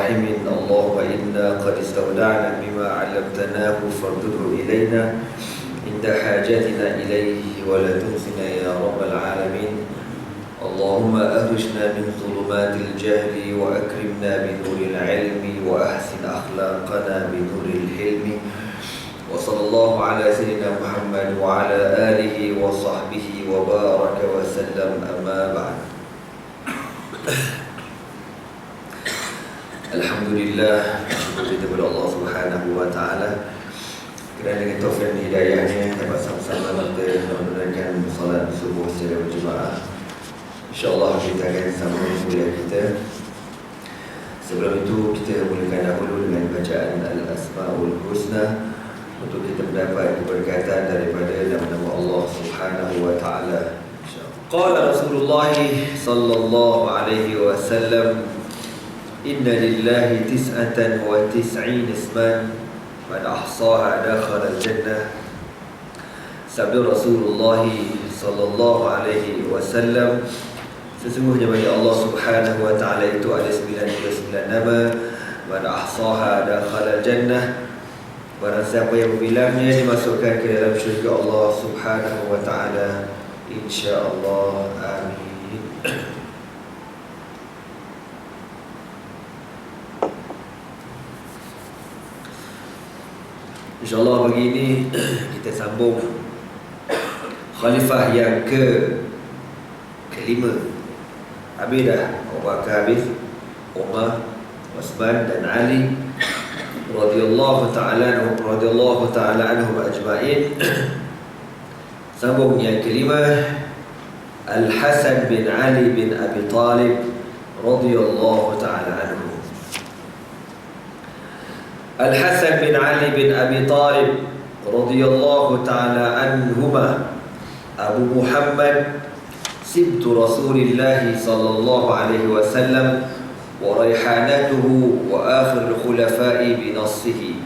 الراحمين اللهم إنا قد استودعنا بما علمتناه فارده إلينا عند حاجتنا إليه ولا تنسنا يا رب العالمين. اللهم أخرجنا من ظلمات الجهل وأكرمنا بنور العلم وأحسن أخلاقنا بنور الحلم. وصلى الله على سيدنا محمد وعلى آله وصحبه وبارك وسلم. أما بعد. Alhamdulillah, syukur kita kepada Allah Subhanahu wa taala kerana dengan taufik dan hidayahnya dapat sama-sama kita menunaikan solat subuh secara berjemaah. InsyaAllah kita akan sambung kuliah kita. Sebelum itu kita mulakan dahulu dengan bacaan Al-Asma'ul Husna untuk kita mendapat keberkatan daripada nama-nama Allah Subhanahu wa taala. Qala Rasulullah sallallahu alaihi wasallam, Inna lillahi tis'atan wa tis'in isman man ahsaha dakhala al-jannah. Sabda Rasulullah sallallahu alaihi wasallam, sesungguhnya bagi Allah Subhanahu wa taala itu ada 99 nama. Man ahsaha dakhala al-jannah. Barang siapa yang membilangnya dimasukkan ke dalam syurga Allah Subhanahu wa taala, insya-Allah. Amin. InsyaAllah pagi ini kita sambung khalifah yang kelima. Habis dah Abu Bakar, habis Umar, Uthman dan Ali radhiyallahu ta'ala anhum ajma'in. Sambung yang kelima, Al-Hasan bin Ali bin Abi Talib radhiyallahu ta'ala anhu. Al-Hasan bin Ali bin Abi Talib radhiyallahu ta'ala anhuma Abu Muhammad sibtu Rasulillah sallallahu alaihi wasallam wa raihanatuhu wa akhir khulafa'i bi nassihi.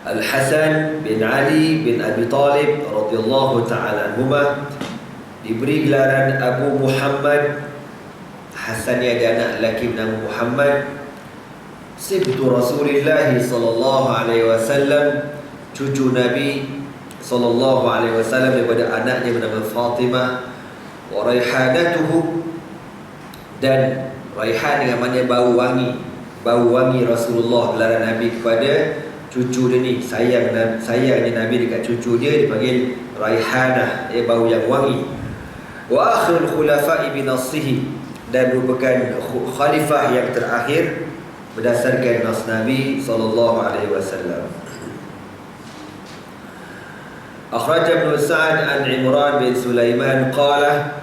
Al-Hasan bin Ali bin Abi Talib radhiyallahu ta'ala anhuma diberi gelaran Abu Muhammad. Hasan ni ada anak lelaki bernama Muhammad. Sibtu Rasulillah sallallahu alaihi wasallam, cucu Nabi sallallahu alaihi wasallam daripada anaknya bernama Fatimah. Wa raihanatuhu, dan raihan dengan makna bau wangi. Bau wangi Rasulullah, gelaran Nabi kepada cucu dia ni. Sayangnya Nabi dekat cucu dia dipanggil raihanah, bau yang wangi. Wa akhirul khulafa'i bi nassihi, dan merupakan khalifah yang terakhir berdasarkan nas Nabi sallallahu alaihi wasallam. Akhraj Ibn Sa'ad an Imran bin Sulaiman qala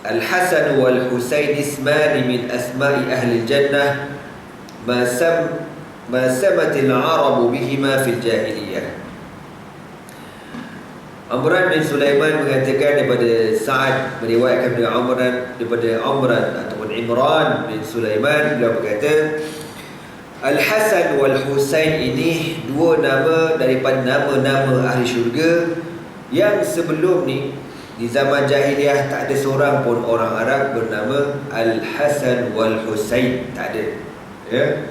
Al-Hasan wal Husain isman min asma'i ahli al-jannah ma samat al-arab bihima fil jahiliyah. Imran bin Sulaiman mengatakan daripada Sa'ad, meriwayatkan daripada Imran ataupun Imran bin Sulaiman, beliau berkata Al-Hasan wal Husain ini dua nama daripada nama-nama ahli syurga yang sebelum ni di zaman jahiliah tak ada seorang pun orang Arab bernama Al-Hasan wal Husain, tak ada. Ya.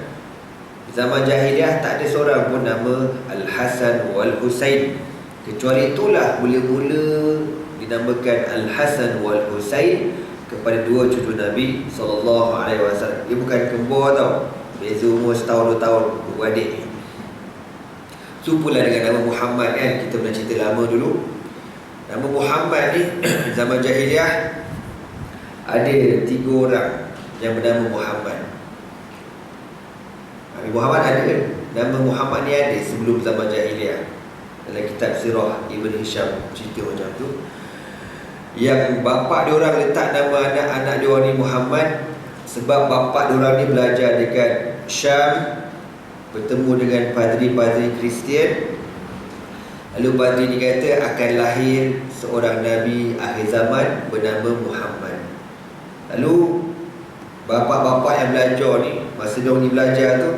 Di zaman jahiliah tak ada seorang pun nama Al-Hasan wal Husain. Kecuali itulah mula-mula dinamakan Al-Hasan wal Husain kepada dua cucu Nabi sallallahu alaihi wasallam. Dia bukan kembar tau, beza umur setahun 2 tahun dua adik ni. Serupalah dengan nama Muhammad kan, kita pernah cerita lama dulu. Nama Muhammad ni zaman jahiliah ada 3 orang yang bernama Muhammad. Nabi Muhammad ada kan? Nama Muhammad ni ada sebelum zaman jahiliah. Dalam kitab Sirah Ibn Hisham cerita macam tu. Yang bapa dia orang letak nama anak-anak dia orang ni Muhammad sebab bapa dia orang ni belajar dekat Syam, bertemu dengan padri-padri Kristian. Lalu padri ni kata akan lahir seorang Nabi akhir zaman bernama Muhammad. Lalu bapa-bapa yang belajar ni, masa dia ni belajar tu,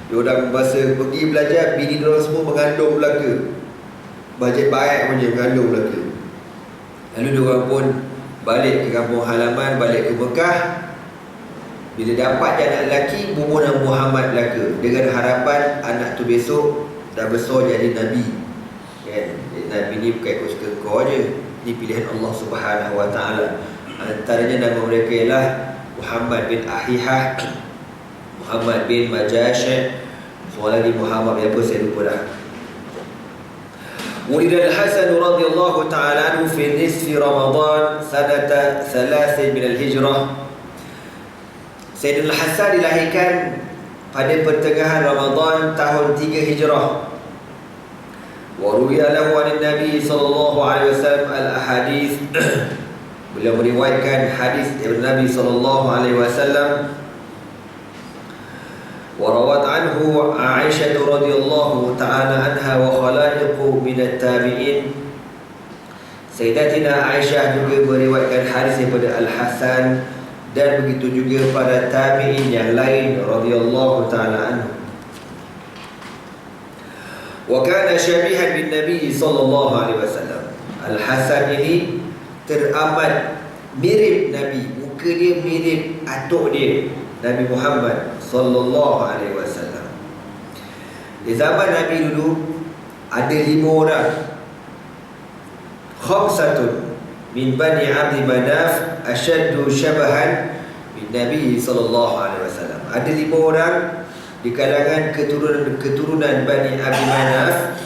diorang masa pergi belajar, bini diorang semua mengandung belaka. Bajet baik macam mengandung belaka. Lalu diorang pun balik ke kampung halaman, balik ke Mekah. Bila dapat je anak lelaki, bubuh nama Muhammad belaka, dengan harapan anak tu besok dah besar jadi Nabi, kan? Nabi ni bukan ikut suka kau je, ni pilihan Allah Subhanahu Wa Taala. Antaranya nama mereka ialah Muhammad bin Ahihah, Muhammad bin Majashah, soalan di Muhammad apa saya lupa dah. ولد الحسن رضي الله تعالى عنه في نصف رمضان سنة 3 من الهجرة. Sayyidina Hasan dilahirkan pada pertengahan Ramadan tahun 3 Hijrah. Wa ruwiya lahu an Nabi sallallahu alaihi wasallam al-ahadits. Beliau meriwayatkan hadis daripada Nabi sallallahu alaihi wasallam. وروت عنه عائشة رضي الله تعالى عنها وخلائق من التابعين. Sayyidatina Aisyah juga meriwayatkan hadis daripada Al-Hasan dan begitu juga para tabi'in yang lain radhiyallahu ta'ala anhu. Wa kana syabihan bin Nabi sallallahu alaihi wasallam. Al-Hasan ini teramat mirip Nabi, muka dia mirip atuk dia Nabi Muhammad sallallahu alaihi wasallam. Di zaman Nabi dulu ada 5 orang, khamsatun min Bani Abdi Manaf ashaddu syabahan bin Nabi sallallahu alaihi wasallam. Ada 5 orang di kalangan keturunan Bani Abdi Manaf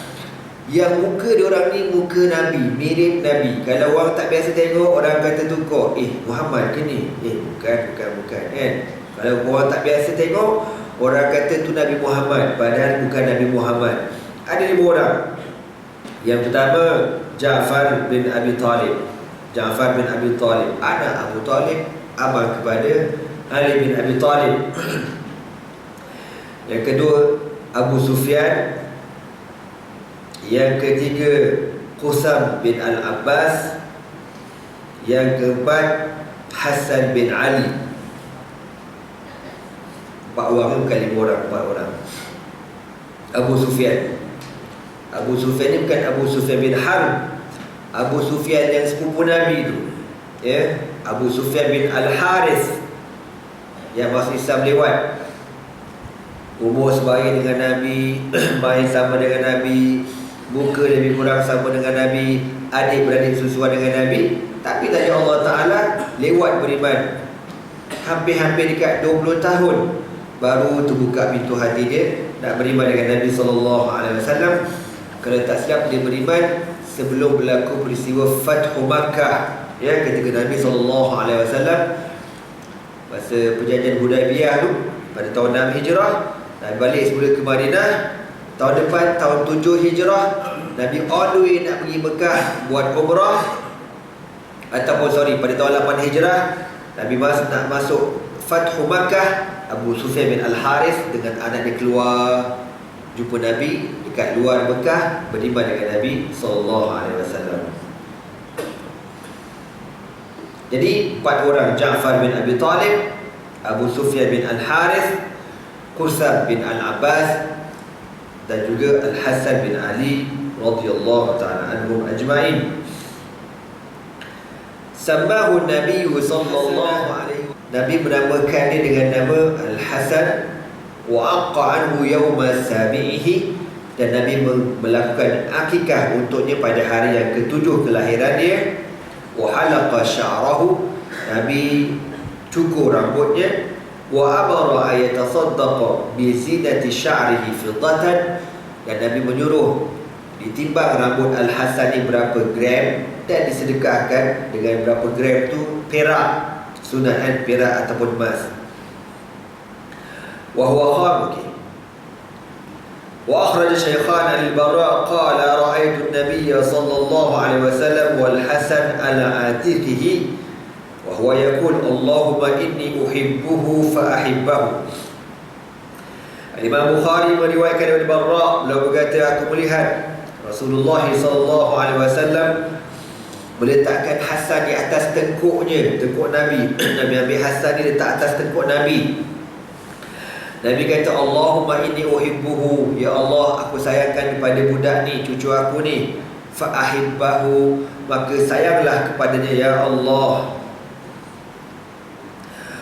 yang muka diorang ni muka Nabi, mirip Nabi. Kalau orang tak biasa tengok, orang kata tukar, Muhammad ke ni? Bukan kan? Kalau orang tak biasa tengok, orang kata tu Nabi Muhammad, padahal bukan Nabi Muhammad. Ada 5 orang. Yang pertama, Ja'far bin Abi Talib. Ja'far bin Abi Talib, anak Abu Talib, abang kepada Ali bin Abi Talib. Yang kedua, Abu Sufyan. Yang ketiga, Qusam bin Al-Abbas. Yang keempat, Hasan bin Ali. 4 orang, bukan 5 orang, 4 orang. Abu Sufyan. Abu Sufyan ni bukan Abu Sufyan bin Harb, Abu Sufyan yang sepupu Nabi tu, ya. Abu Sufyan bin Al-Harith yang masuk Islam lewat. Umur sebaya dengan Nabi, main sama dengan Nabi, muka lebih kurang sama dengan Nabi, adik-beradik susuan dengan Nabi. Tapi tanya Allah Ta'ala, lewat beriman. Hampir-hampir dekat 20 tahun baru terbuka pintu hati dia nak beriman dengan Nabi SAW. Kalau tak silap, dia beriman sebelum berlaku peristiwa Fathu Makkah, ya, ketika Nabi SAW masa perjanjian Hudaibiyah tu pada tahun 6 Hijrah, Nabi balik semula ke Madinah. Tahun depan, tahun 7 Hijrah, Nabi all the way nak pergi Mekah buat umrah. Ataupun pada tahun 8 Hijrah, Nabi nak masuk Fathu Makkah. Abu Sufyan bin Al-Harith dengan anak dia keluar jumpa Nabi dekat luar Mekah, beriman dengan Nabi SAW. Jadi 4 orang, Ja'far bin Abi Talib, Abu Sufyan bin Al-Harith, Qusam bin Al-Abbas, dan juga Al-Hasan bin Ali radhiyallahu ta'ala anhum ajma'in. Sammahu Nabi sallallahu alaihi wasallam, Nabi menamakan dia dengan nama Al-Hasan. Wa aqqa anhu yawma sabi'ihi, dan Nabi melakukan akikah untuknya pada hari yang ke-7 kelahiran dia. Wa halaqa sya'rahu, Nabi cukur rambutnya. Wa amara ayatasaddaqa bi zinati sya'rihi fiddatan, dan Nabi menyuruh ditimbang rambut Al-Hasan ni berapa gram dan disedekahkan dengan berapa gram tu perak, sunahan perak ataupun emas. Wa huwa kham. Wa akhraj Shaykhan al-Bara qala ra'aytu an-nabiy sallallahu alaihi wasallam wal Hasan ala atiqihi wa huwa yaqul Allahumma inni uhibbuhu fa ahibbahu. Imam Bukhari meriwayatkan dari Bara, beliau berkata, aku melihat Rasulullah sallallahu alaihi wasallam meletakkan Hasan di atas tengkuknya, tengkuk Nabi. Nabi ambil Hasan ni letak atas tengkuk Nabi. Nabi kata, Allahumma inni uhibbuhu, ya Allah, aku sayangkan kepada budak ni, cucu aku ni. Fa ahibbahu, maka sayanglah kepadanya, ya Allah.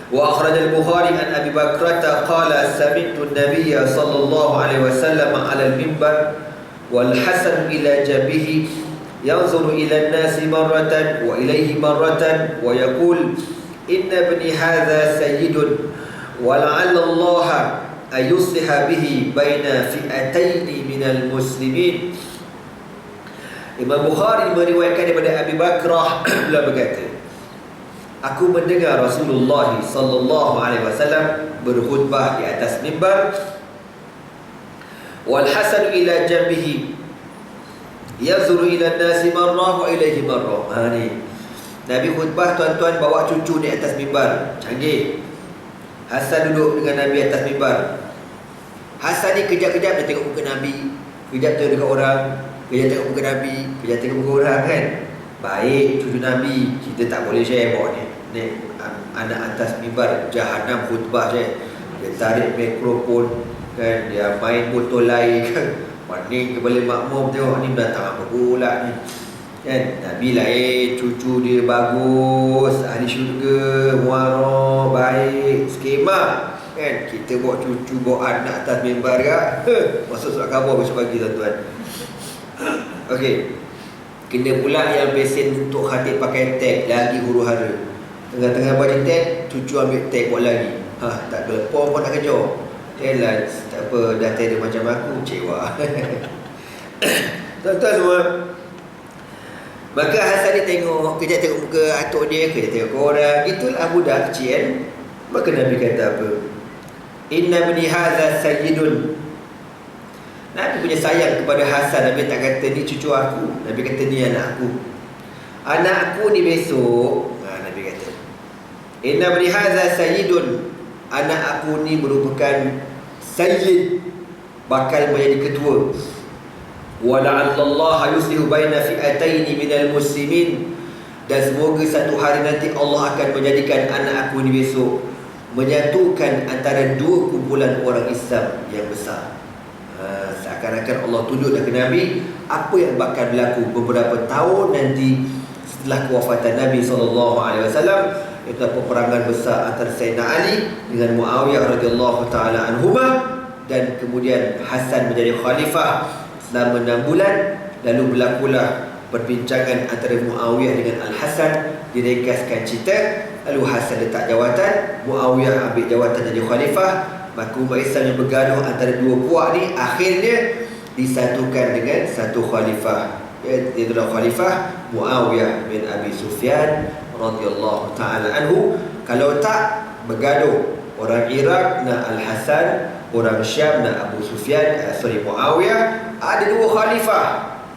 Wa akhraj al-Bukhari an Abi Bakrah qala sami'tu an-nabiy sallallahu alaihi wasallam 'ala al-minbar wal Hasan ila jabihi yanzuru ila an-nasi marratan wa ilayhi marratan wa yaqul inna ibni hadha sayyidun wa la'alla Allah ayusliha bihi baina fi'atayn minal muslimin. Imam Bukhari meriwayatkan daripada Abi Bakrah beliau berkata, aku mendengar Rasulullah sallallahu alaihi wasallam berkhutbah di atas mimbar, wal Hasan ila jambihi yazuru ila nasi marrah wa ilaihi marrah. Ni Nabi khutbah, tuan-tuan bawa cucu di atas mimbar. Canggih. Hasan duduk dengan Nabi atas mimbar. Hasan ni kejap-kejap dia tengok muka Nabi, kejap tengok dekat orang, kejap tengok muka Nabi, kejap tengok muka orang kan. Baik, cucu Nabi, kita tak boleh share bawa ni. Ni anak atas mimbar Jahanam khutbah je. Dia tarik mikrofon kan, dia main botol lain kan. Ni kepala makmum tengok ni datang apa pula ni. Kan Nabi lain, cucu dia bagus, ahli syurga, muara, baik, skema. Kan kita bawa cucu, bawa anak atas mimbar kan. Masuk surat khabar besok pagi tuan-tuan. Okey. Kena pula yang besen untuk khatib pakai tag, lagi huru-hara. Tengah-tengah bagi tag, cucu ambil tag buat lagi. Tak ada pom pun nak kejar. Lah, tak apa, dah tak ada macam aku, kecewa. Tuan-tuan semua, maka Hasan ni tengok, kejap tengok muka atuk dia, kejap tengok orang. Itulah budak kecil. Maka Nabi kata apa? Inna bani hadha sayyidun. Nabi punya sayang kepada Hasan. Nabi tak kata ni cucu aku, Nabi kata ni anak aku. Anak aku ni besok, Nabi kata inna bani hadha sayyidun. Anak aku ni merupakan sayyid, bakal menjadi ketua. Wa la'alla yuslihu baina fi'atayn minal muslimin. Dan semoga satu hari nanti Allah akan menjadikan anak aku ni besok menyatukan antara dua kumpulan orang Islam yang besar. Seakan-akan Allah tunjuk dekat Nabi apa yang bakal berlaku beberapa tahun nanti setelah kewafatan Nabi SAW, iaitu peperangan besar antara Sayyidina Ali dengan Muawiyah radhiyallahu taala anhuma, dan kemudian Hasan menjadi khalifah selama 6 bulan. Lalu berlakulah perbincangan antara Muawiyah dengan Al-Hasan, diringkaskan cerita. Lalu Hasan letak jawatan, Muawiyah ambil jawatan jadi khalifah. Maka umat Islam yang bergaduh antara dua puak ni akhirnya disatukan dengan satu khalifah, iaitu khalifah Muawiyah bin Abi Sufyan radhiyallahu taala anhu. Kalau tak bergaduh, orang Iraq nak Al-Hasan, orang Syam nak Abu Sufyan, Muawiyah. Ada dua khalifah,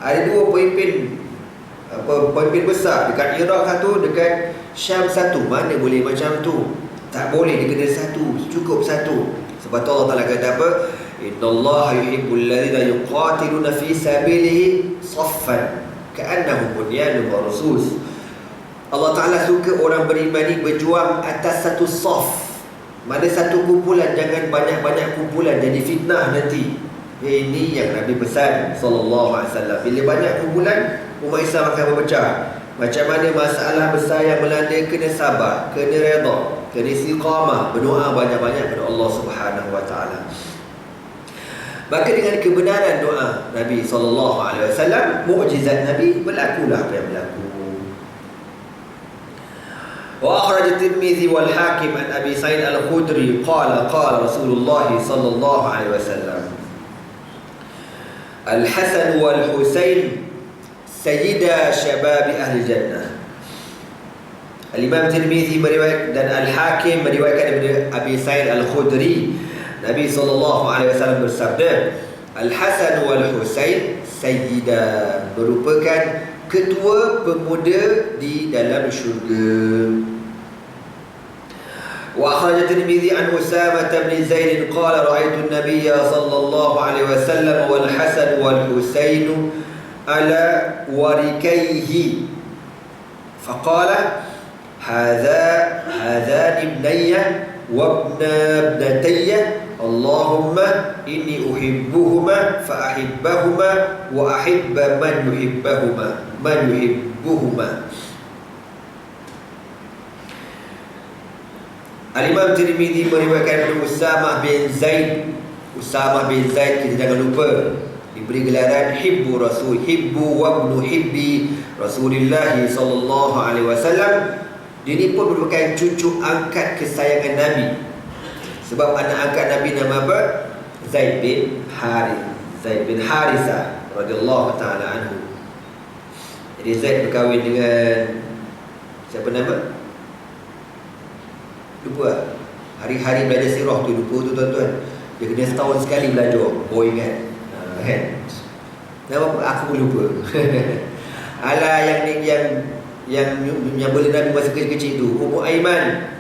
ada dua pemimpin besar, dekat Iraq satu, dekat Syam satu. Mana boleh macam tu? Tak boleh, dia kena satu, cukup satu. Sebab tu Allah Ta'ala kata apa? Innallaha yuhibbul ladzina yuqatiluna fi sabilihi saffan ka'annahum bunyanun marsus. Allah Ta'ala suka orang beriman ni berjuang atas satu saf. Mana satu kumpulan, jangan banyak-banyak kumpulan, jadi fitnah nanti. Ini yang Nabi pesan sallallahu alaihi wasallam. Bila banyak kumpulan, umat Islam akan berpecah. Macam mana masalah besar yang melanda, kena sabar, kena redha, kena istiqamah, berdoa banyak-banyak kepada Allah Subhanahu wa taala. Maka dengan kebenaran doa Nabi sallallahu alaihi wasallam, mukjizat Nabi berlakulah apa yang berlaku. Wa akhraj at-Tirmidzi wal Hakim an Abi Sa'id al-Khudri qala Rasulullah sallallahu alaihi wasallam, Al-Hasan wal Husain sayyida syabab ahli jannah. Al-Imam Tirmidzi meriwayatkan dan Al-Hakim meriwayatkan daripada Abi Sa'id al-Khudri, Nabi SAW bersabda, Al-Hasan wal Husain sayyida, merupakan ketua pemuda di dalam syurga. Wa akhraj Tirmidzi an Usamah bin Zaid qala ra'aytu an-nabiy sallallahu alaihi wasallam wal Hasan wal Husain ala warikaihi faqala hadhan ibnayya wa ibnatayya Allahumma inni uhibbuhuma fa ahibbahuma wa ahibba man yuhibbuhuma. Al-Imam Tirmidzi meriwayatkan dari Usamah bin Zaid. Usamah bin Zaid, kita jangan lupa, diberi gelaran hibbu rasul, hibbu wa ibnu hibbi Rasulullah sallallahu alaihi wasallam. Dia ni pun merupakan cucu angkat kesayangan Nabi. Sebab anak angkat Nabi nama apa? Zaid bin Harisah radhiyallahu taala anhu. Jadi Zaid berkahwin dengan siapa nama? Lupa. Hari-hari belajar sirah tu lupa tu tuan-tuan. Dia kena setahun sekali belajar. Oh ingat kan? Nama apa? Aku pun lupa. Alah yang boleh Nabi masa kecil-kecil tu, Ummu Aiman.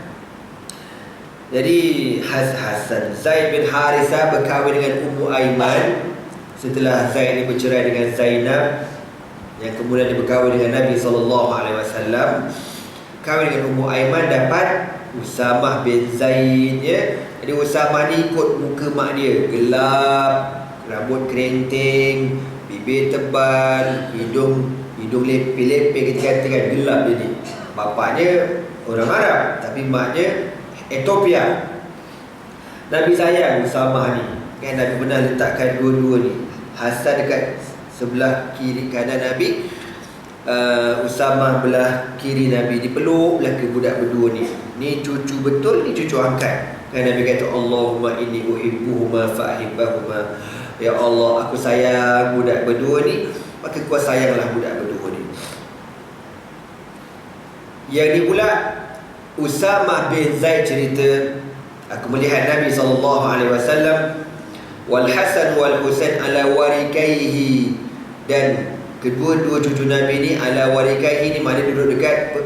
Jadi Hasan Zaid bin Harisah berkahwin dengan Ummu Aiman. Setelah Zaid ni bercerai dengan Zainab, yang kemudian dia berkahwin dengan Nabi SAW. Kahwin dengan Ummu Aiman, dapat Usamah bin Zaid, ya. Jadi Usamah ni ikut muka mak dia, gelap, rambut kerinting, bibir tebal, hidung lepek-lepek, kita katakan gelap dia ni. Bapaknya orang Arab tapi maknya Ethiopia. Nabi sayang Usamah ni, kan? Nabi pernah letakkan dua-dua ni, Hasan dekat sebelah kiri kanan Nabi, Usamah belah kiri Nabi, dipeluk belaka budak berdua ni. Ni cucu betul, ni cucu angkat. Kan Nabi kata, Allahumma inni uhibbuhuma fa'ahibbahuma. Ya Allah, aku sayang budak berdua ni, maka kau sayanglah budak berdua ni. Yang ni pula Usamah bin Zaid cerita, aku melihat Nabi SAW, wal Hasan wal Husain ala warikaihi, dan kedua-dua cucu Nabi ni ala warikaihi ni maknanya duduk dekat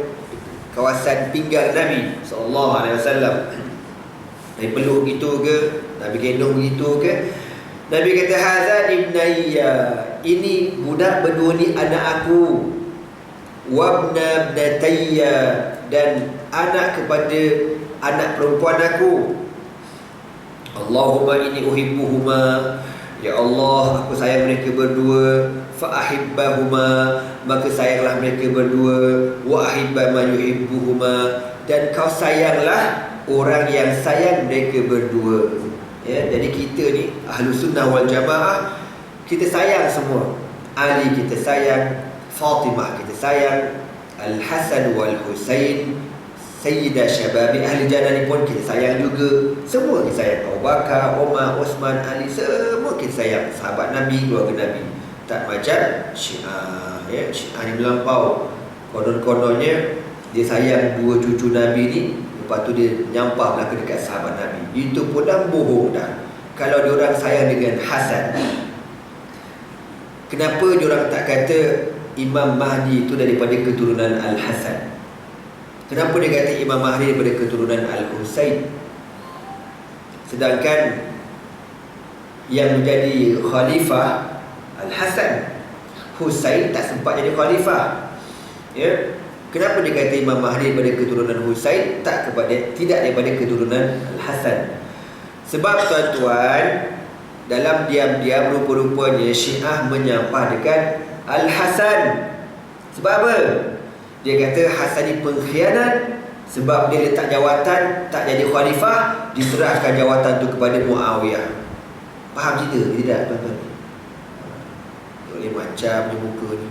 kawasan pinggang Nabi SAW. Nabi peluk gitu ke, Nabi gendong gitu ke. Nabi kata, hazan ibnayya, ini budak berdua ni anak aku, wabna ibnatayya, dan anak kepada anak perempuan aku. Allahumma inni uhibbuhuma, ya Allah, aku sayang mereka berdua. Fa'ahibbahuma, maka sayanglah mereka berdua. Wa ahibba ma yuhibbuhuma, dan kau sayanglah orang yang sayang mereka berdua. Ya, jadi kita ni Ahlus Sunnah wal Jamaah, kita sayang semua. Ali kita sayang, Fatimah kita sayang, Al-Hasan wal Husain, Sayyidah Syababi Ahli Jannah ni pun kita sayang juga. Semua kita sayang. Abu Bakar, Umar, Osman, Ali, semua kita sayang. Sahabat Nabi, keluarga Nabi. Tak macam Syiah, ya. Syiah ni melampau. Konon-kononnya dia sayang dua cucu Nabi ni, lepas tu dia nyampah belaka dekat sahabat Nabi. Itu pun dah bohong dah. Kalau diorang sayang dengan Hasan, kenapa diorang tak kata Imam Mahdi itu daripada keturunan Al-Hasan? Kenapa dia kata Imam Mahdi daripada keturunan Al-Husain? Sedangkan yang menjadi khalifah Al-Hasan, Husain tak sempat jadi khalifah. Ya. Kenapa dia kata Imam Mahdi daripada keturunan Husain, tidak daripada keturunan Al-Hasan? Sebab tuan-tuan, dalam diam-diam rupa-rupanya Syiah menyampah dekat Al-Hasan. Sebab apa? Dia kata Hasan ni pengkhianat, sebab dia letak jawatan, tak jadi khalifah, diserahkan jawatan tu kepada Muawiyah. Faham cerita? Tidak tuan-tuan? Boleh macam ni muka ni.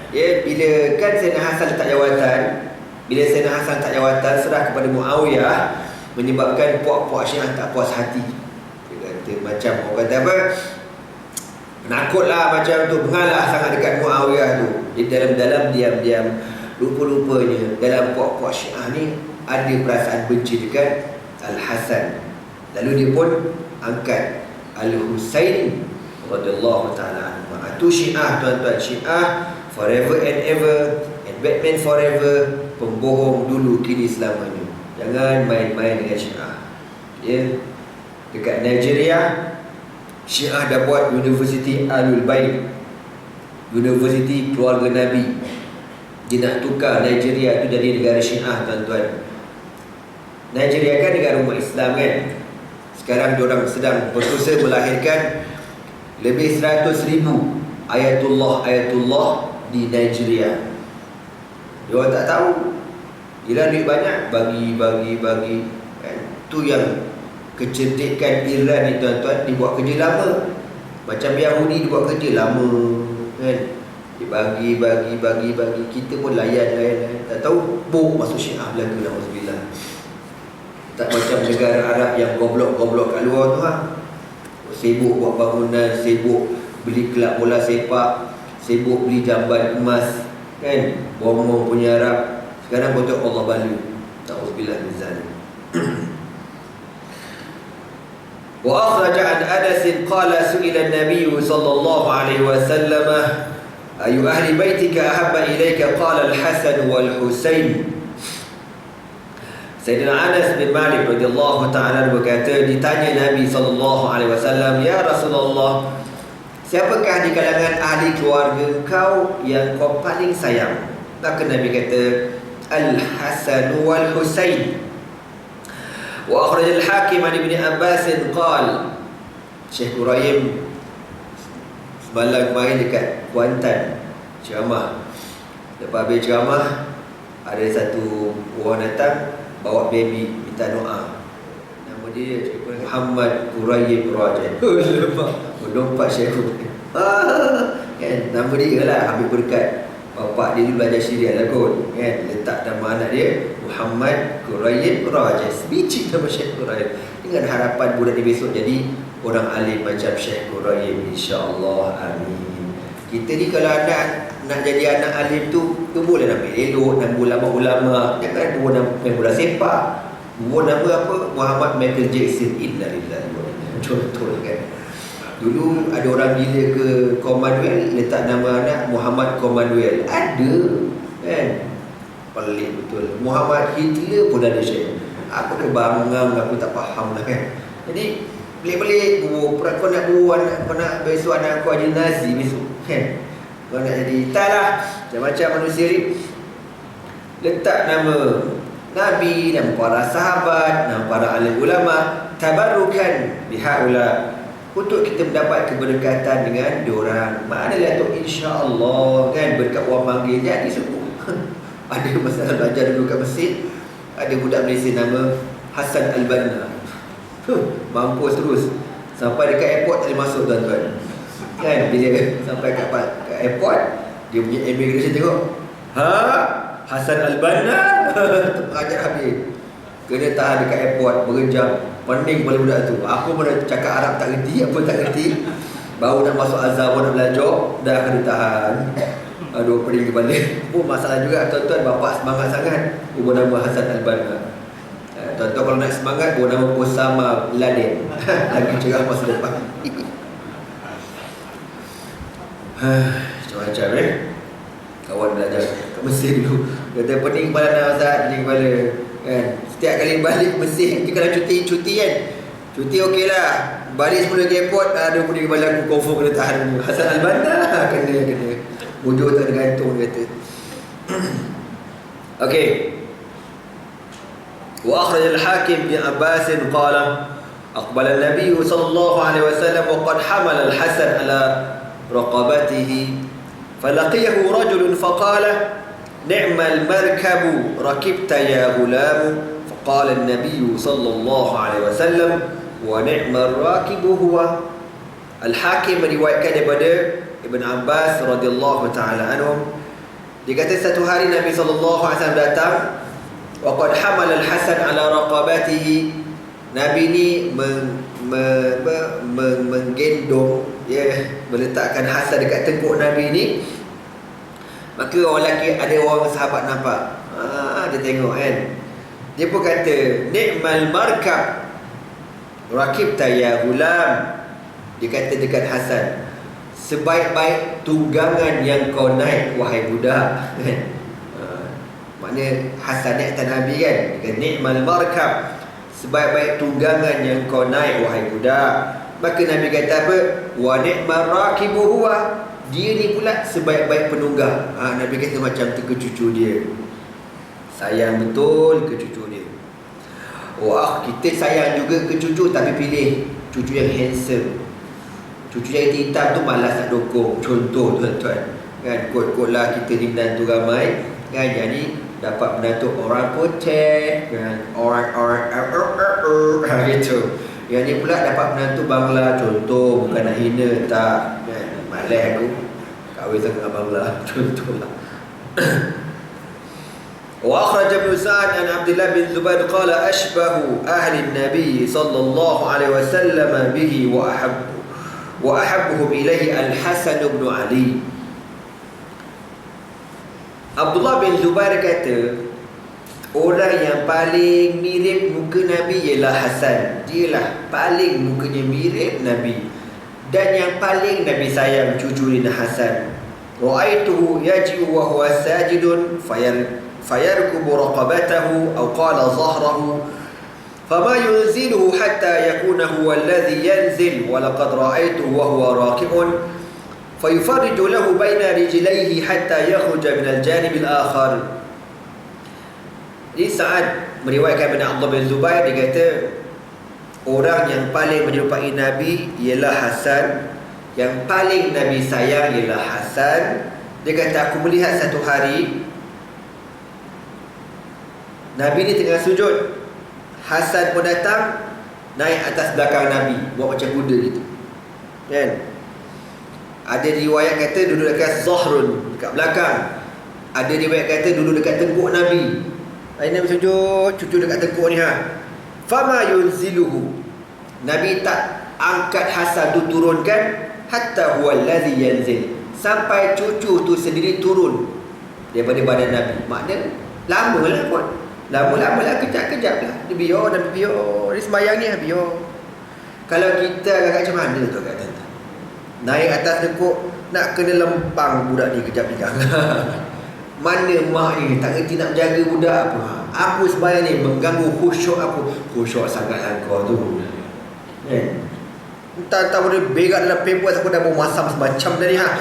Ya, bila kan Sayyidina Hasan letak jawatan, bila Sayyidina Hasan letak jawatan serah kepada Muawiyah, menyebabkan puak-puak Syiah tak puas hati. Dia kata macam, orang kata apa, penakutlah macam tu, mengalah sangat dekat Muawiyah tu. Di dalam-dalam diam-diam, rupa-rupanya dalam puak-puak Syiah ni ada perasaan benci dekat Al-Hasan. Lalu dia pun angkat Al-Husain radhiyallahu ta'ala anhu. Itu Syiah tuan-tuan. Syiah forever and ever, and Batman forever. Pembohong dulu, kini selamanya. Jangan main-main dengan Syiah. Ya. Dekat Nigeria, Syiah dah buat Universiti Ahlul Bait, Universiti Keluarga Nabi. Dia nak tukar Nigeria tu jadi negara Syiah tuan-tuan. Nigeria kan negara umat Islam kan. Sekarang diorang sedang berusaha melahirkan lebih 100,000 ayatullah di Nigeria. Diorang tak tahu Iran duit banyak, bagi kan? Tu yang kecerdikan Iran ni tuan-tuan, dibuat kerja lama. Macam Yahudi dibuat kerja lama kan, dibagi bagi. Kita pun layan. Tak tahu buk masuk Syiah Belaka, na'udzubillah. Tak macam negara Arab yang goblok kat luar tu sibuk buat bangunan, sibuk beli kelab bola sepak, sibuk beli jamban emas kan, bohong punya Arab. Sekarang betul Allah balu, na'udzubillah min zalik. Wa akhraja an Anas qala su'ila an-nabiy sallallahu alaihi wasallam ayu ahli baitika ahabba ilayka, qala al-Hasan wal Husain. Sayyidina Anas bin Malik radhiyallahu ta'ala berkata, ditanya Nabi sallallahu alaihi wasallam, ya Rasulullah, siapakah di kalangan ahli keluarga kau yang kau paling sayang? Maka Nabi kata, Al-Hasan wal Husain. Wa akhraj al-Hakim an Ibn Abbas qala, Syekh Quraim semalam kemarin dekat Kuantan ceramah. Lepas habis ceramah, ada satu orang datang bawa baby minta doa. Nama dia Syekh Muhammad Quraim Rajin. Lompat Syekh kan, nama dia lah, ambil berkat bapak dia dulu belajar Syariah lah kot kan, letak nama anak dia Muhammad Quraim Rajin, biji nama Syekh Quraim, dengan harapan budak ni besok jadi orang alim macam Syekh Quraim, insya-Allah, amin. Kita ni kalau nak jadi anak alim tu boleh nama elok, nama ulama-ulama, jangan buat nama main bola sepak, buat nama apa, Muhammad Michael Jackson, innalillahi wa inna ilaihi raji'un, contoh kan. Dulu ada orang gila ke Commonwealth, letak nama anak Muhammad Commonwealth. Ada kan, pelik betul. Muhammad Hitler pun ada Syekh. Apa kebanggaan, aku tak faham lah kan. Jadi pelik-pelik. Kau nak buat, kau nak besok anak kau jadi Nazi besok kan, kau nak jadi tak lah, macam-macam manusia ni. Letak nama Nabi, nama para sahabat, nama para alim ulama, tabarrukan bihaula, untuk kita mendapat keberkatan dengan diorang. Manalah tu, insya-Allah kan, berkat orang panggil jadi semua. Ada masalah belajar dulu kat Mesir, ada budak Malaysia nama Hassan Al-Banna. Mampus terus sampai dekat airport tak boleh masuk tuan-tuan kan. Bila sampai kat airport, dia punya immigration tengok, Hassan Al-Banna. Terperanjat habis, kena tahan dekat airport berjam. Pening kepala budak tu. Aku pun cakap Arab tak reti, apa tak reti. Baru nak masuk azhar pun nak belajar, dah kena tahan. Aduh, pening kepala. Pun masalah juga tuan-tuan, bapak semangat sangat ubah nama Hassan Al-Banna. Tuan-tuan kalau nak semangat, ubah nama Osama Laden. Lagi cerah masa depan. Macam-macam kawan belajar kat Mesir dulu, kata pening kepala nak Ustaz, pening kepala kan. Setiap kali balik Mesir, kita kalau cuti kan, cuti okey lah, balik semula ke airport, ada pening kepala, aku confirm kena tahan Hassan Al-Banna. Kena wujud tak ada gantung, dia kata. Okey. Wa akhraj al-Hakim bin Abbas qala aqbala an-nabiy sallallahu alaihi wasallam wa qad hamala al-Hasan ala raqabatihi falaqiyahu rajul faqala ni'mal markabu rakibta ya ghulam, faqala an-nabiy sallallahu alaihi wasallam wa ni'mal rakibu huwa. Al-Hakim meriwayatkan daripada Ibn Abbas radhiyallahu taala anhu, dia kata satu hari Nabi sallallahu alaihi wasallam datang, wa qad hamala al-Hasan ala raqabatihi, Nabi ni menggendong, meletakkan Hasan dekat tengkuk Nabi ni. Maka orang lelaki, ada orang sahabat nampak, dia tengok kan, dia pun kata ni'mal markab rakibta ya gulam, dia kata dekat Hasan, sebaik-baik tunggangan yang kau naik wahai budak. Maknanya Hasan naik atas Nabi kan, dia kata ni'mal markab, sebaik-baik tunggangan yang kau naik wahai budak. Maka Nabi kata apa? Wa ni'mal rakibu huwa, dia ni pula sebaik-baik penunggang. Nabi kata macam tu ke cucu dia, sayang betul ke cucu dia. Wah, kita sayang juga ke cucu, tapi pilih cucu yang handsome. Cucu yang hitam tu malas nak dukung. Contoh tuan-tuan kan, kot-kot lah kita ni menantu ramai kan, jadi dapat menantu orang putih dengan orang itu. Yang ni pula dapat menantu Bangla, contoh, bukan nak hina, tak kan? Malas aku kahwin dengan Bangla, contohlah. وأخرج ابن سعد عن عبد الله بن زبير قال أشبه أهل النبي صلى الله عليه وسلم به وأحبهم إليه الحسن بن علي. Abdullah bin Zubair kata, orang yang paling mirip muka Nabi ialah Hasan. Dialah paling mukanya mirip Nabi, dan yang paling Nabi sayang cucu dia Hasan. Ra'aituhu yaji'u wa huwa sajidun fayarkubu raqabatahu aw qala zahrahu fama yunziluhu hatta yakuna huwa alladhi yanzil wa laqad ra'aituhu wa huwa raki'un fayufarriju lahu baina rijlaihi hatta yakhruja min al-janib al-akhar. Jadi Sa'ad meriwayatkan bin Abdullah bin Zubair, dia kata orang yang paling menyerupai Nabi ialah Hasan, yang paling Nabi sayang ialah Hasan. Dia kata, aku melihat satu hari Nabi ni tengah sujud, Hasan pun datang naik atas belakang Nabi, buat macam kuda gitu kan. Ada riwayat kata duduk dekat zahrun, dekat belakang. Ada riwayat kata duduk dekat tengkuk Nabi. Nabi sujud, cucu dekat tengkuk ni Fama yunziluhu, Nabi tak angkat Hasan tu turunkan, hatta huwa allazi yanzil, sampai cucu tu sendiri turun daripada badan Nabi. Maknanya lama lah kot, lama-lama lah, kejap-kejap lah. Dia biar, dia sembahyang ni biar. Kalau kita agak macam mana tu kata, naik atas tengkuk, nak kena lempang budak ni kejap ni. Mana mak ni tak kerti nak jaga budak apa. Aku sembahyang ni mengganggu khusyuk aku. Khusyuk sangatlah kau tu entah boleh berak dalam pampers, aku dah mau masam semacam tadi kan.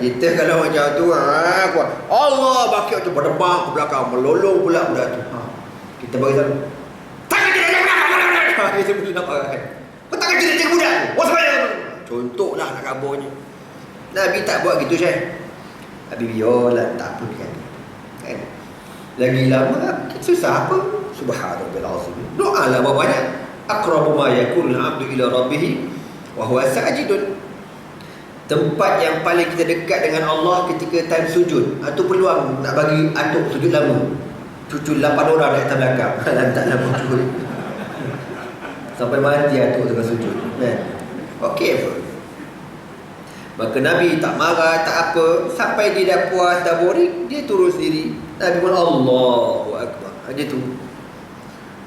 Kita kalau macam tu aku Allah bakit tu berdebang ke belakang, melolong pula budak tu. Kita bagi selalu tak kerja budak. Kita boleh nampak kan, kau tak kerja jaga budak tu, contohlah nak kabarnya. Nabi tak buat gitu Syekh. Nabi biarlah, tak apa kan. Lagi lama susah apa, subhanallah azim. Doa lah banyak. Aqrabu ma yakunu al-'abdu ila rabbih wa huwa sajidun. Tempat yang paling kita dekat dengan Allah ketika time sujud. Itu peluang nak bagi atuk sujud lama. Cucu 8 orang dekat belakang. Lantaklah sujud sampai mati atuk tengah sujud kan. Okey apa? Maka Nabi tak marah, tak apa, sampai dia dah puas, dah boring, dia turun sendiri. Nabi pun Allahu akbar. Dia tu.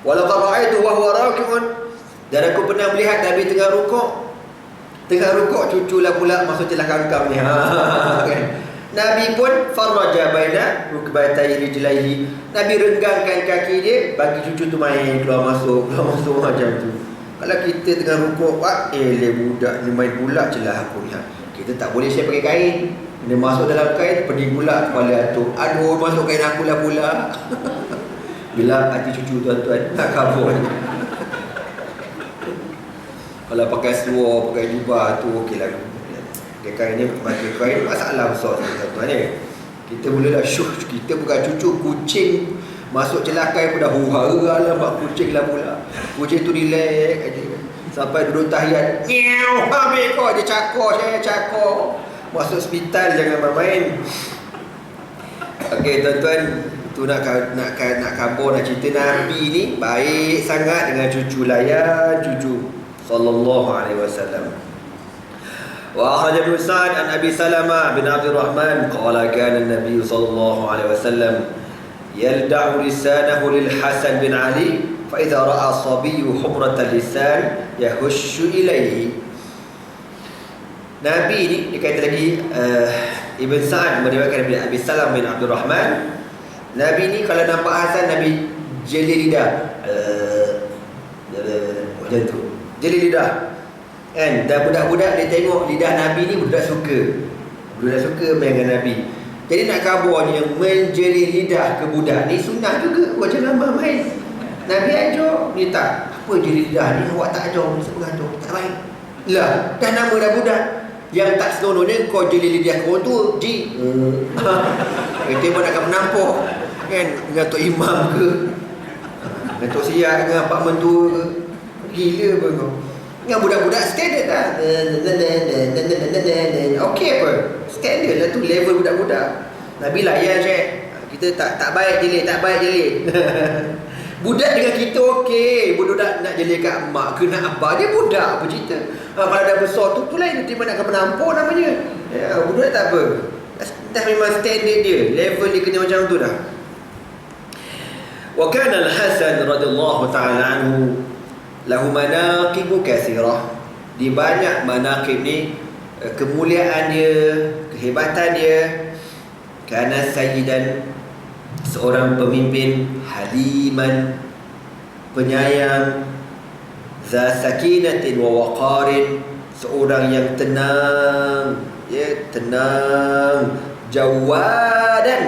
Walaqad ra'aitu wa huwa raki'un, dan aku pernah melihat Nabi tengah rukuk. Tengah rukuk cucu lah pula masuk celah kangkang ni. Kan? Nabi pun faraja baina rukbatai rijlaihi. Nabi renggangkan kaki dia, bagi cucu tu main keluar masuk macam tu. Kalau kita tengah rukuk, budak ni main pula celah aku ni. Kita tak boleh share pakai kain. Dia masuk dalam kain, pening pula kepala atuk. Aduh, masuk kain aku lah pula. Gelap hati cucu tuan-tuan, nak kabur. Kalau pakai seluar, pakai jubah tu okey lah. Dia kain ni pakai kain, masalah besar tuan-tuan ni. Kita mulalah syuh, kita bukan cucu, kucing masuk celah kain pun dah hura lah, mak kucing lah pula. Kucing tu relax aja. Sampai duduk tahiyat, nyew, ambil kau dia cakor. Masuk hospital jangan main-main. Okey tuan-tuan, tu nak khabar, nak cerita Nabi ni baik sangat dengan cucu, layan cucu sallallahu alaihi wasallam. Wa akhraj Ibn Sa'd an Abi Salamah bin Abdurrahman qala kana an-nabiy sallallahu alaihi wasallam yalda'u lisanahu lil Hasan bin Ali fa idza ra'a sabiyyu humrat al-lisan yahushu ilayhi. Nabi ni dikata lagi Ibn Sa'd meriwayatkan dari Abi Salam bin Abdurrahman, Nabi ni kalau nampak Hasan, Nabi jeli lidah. Macam tu. Jeli lidah. Kan? Dan budak-budak dia tengok lidah Nabi ni, budak suka. Budak suka main dengan Nabi. Jadi nak kabarnya menjeli lidah ke budak ni sunnah juga. Awak jangan lama main. Nabi ajar. Dia tak, apa jeli lidah ni awak tak ajar, mesti pengajar. Tak baik. Lah, dah nama dah budak. Yang tak senonohnya kau jeli lidah kau tu Ji kita pun akan menampuk kan, dengan Tok Imam ke, dengan Tok Siap, dengan Pak Mentua ke. Gila pun kau. Dengan budak-budak standard lah. Okey apa? Standard lah tu, level budak-budak. Nabi layan Syekh. Kita tak baik jelik, tak baik jelik. Budak dengan kita okey. Budak nak jelik kat mak ke nak abah, dia budak apa cerita. Kalau dah besar tu lain, dia mana akan menampuk namanya. Budak tak apa. Dah memang standard dia, level dia kena macam tu dah. Wa kana Al-Hasan radhiyallahu ta'ala anhu lahu manaqib katsirah. Di banyak manaqib ni, kemuliaan dia, kehebatan dia. Kana sayyidan, seorang pemimpin, haliman, penyayang, za sakinatin wa waqarin, seorang yang tenang, ya, tenang, jawadan,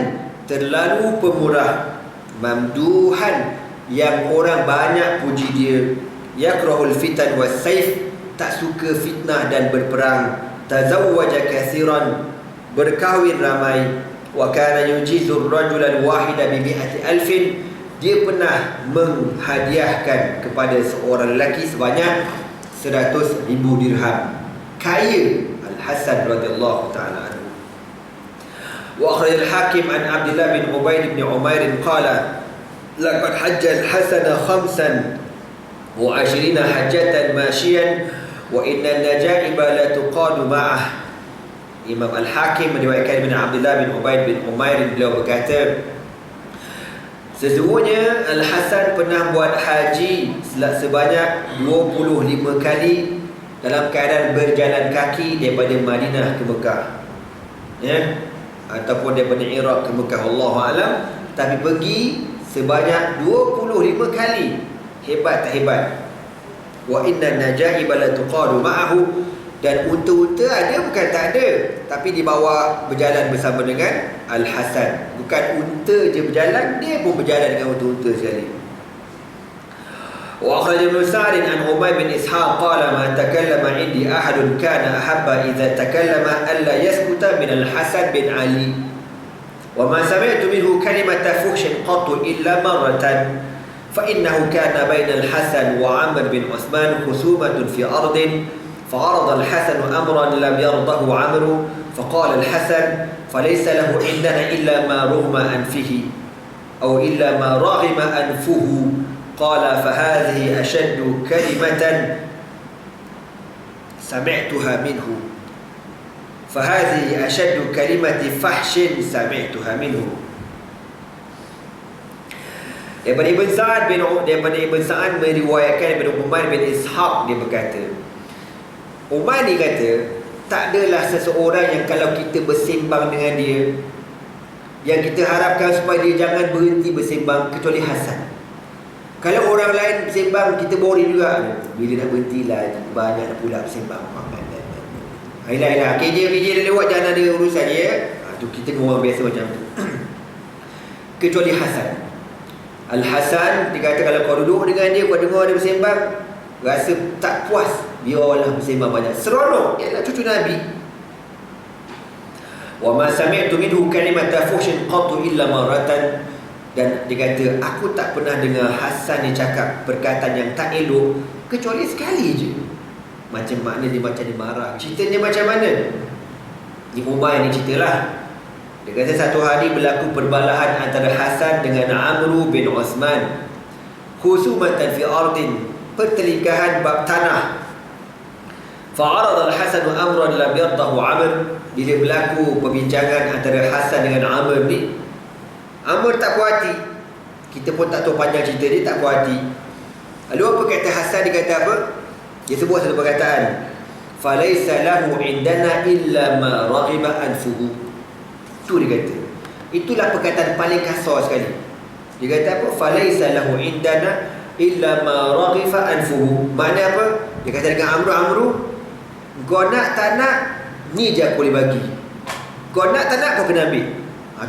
terlalu pemurah, mamduhan, yang orang banyak puji dia, yakrahul fitan was saif, tak suka fitnah dan berperang, tazawwaja katsiran, berkahwin ramai, wa kana yujizur rajulan wahida bi mi'ati alfin, dia pernah menghadiahkan kepada seorang lelaki sebanyak 100,000 dirham. Kaya Al-Hasan radhiyallahu ta'ala anhu. Wa akhraj al-Hakim an Abdullah bin Ubaid bin Umair qala laqad hajja al-Hasan 25 hajjatan mashiyan wa inna an-najaiba la tuqadu ma'ah. Imam Al-Hakim meriwayatkan bin Abdullah bin Ubaid bin Umair, beliau berkata, sesungguhnya Al-Hasan pernah buat haji sebanyak 25 kali dalam keadaan berjalan kaki daripada Madinah ke Mekah, ya, ataupun daripada Iraq ke Mekah, Allahu a'lam. Tapi pergi sebanyak 25 kali. Hebat tak hebat? Wa inna najaiba la tuqadu ma'ahu, dan unta-unta ada bukan tak ada, tapi dibawa berjalan bersama dengan Al-Hasan. Bukan unta je berjalan, dia pun berjalan dengan unta-unta sekali. Wa akhraj Ibn Sa'd an Ubay bin Ishaq qala ma takallama indi ahadun kana ahabba idza takallama alla yaskuta min Al-Hasan bin Ali wa ma sami'tu minhu kalimata fuhshin qattu illa marratan fa innahu kana baina Al-Hasan wa Amr bin Uthman khusumatun fi ardin فعرض الحسن أمرا لم يرضه عمرو فقال الحسن فليس له عندنا إلا ما رغم أنفه أو إلا ما رغم أنفه قال فهذه أشد كلمة سمعتها منه فهذه أشد كلمة فحش سمعتها منه. Daripada Ibn Sa'ad meriwayatkan daripada Umar bin Ishaq, dia berkata, Umar ni kata, tak adalah seseorang yang kalau kita bersembang dengan dia, yang kita harapkan supaya dia jangan berhenti bersembang, kecuali Hasan. Kalau orang lain bersembang, kita boring juga. Bila nak berhenti lah, banyak dah pula bersembang. Ayolah, kerja dah lewat, jangan ada urusan je, ya. Tu kita dengan orang biasa macam tu. Kecuali Hasan. Al-Hasan, dia kata kalau kau duduk dengan dia, kau dengar dia bersembang, rasa tak puas, biarlah bersembang banyak, seronok, ialah cucu Nabi. Wa ma sami'tu minhu kalimata fuhshin qattu illa maratan, dan dia kata aku tak pernah dengar Hasan ni cakap perkataan yang tak elok kecuali sekali je. Macam makna dia macam dia marah. Ceritanya macam mana? Ni Umar ni ceritalah. Dia kata satu hari berlaku perbalahan antara Hasan dengan Amr bin Uthman, khusumatan fi ardin, pertelingkahan bab tanah. Fa'arad al-Hasan amran lam yardahu Amr. Bila berlaku perbincangan antara Hasan dengan Amr ni, Amr tak puas hati. Kita pun tak tahu panjang cerita dia, tak puas hati. Lalu apa kata Hasan? Dia kata apa? Dia sebut satu perkataan, falaysa lahu indana illa ma raghiba anfuhu. Tu dia kata. Itulah perkataan paling kasar sekali. Dia kata apa? Falaysa lahu indana illa ma raghifa anfuhu. Makna apa? Dia kata dengan Amru, kau nak tak nak, ni je aku boleh bagi. Kau nak tak nak, kau kena ambil.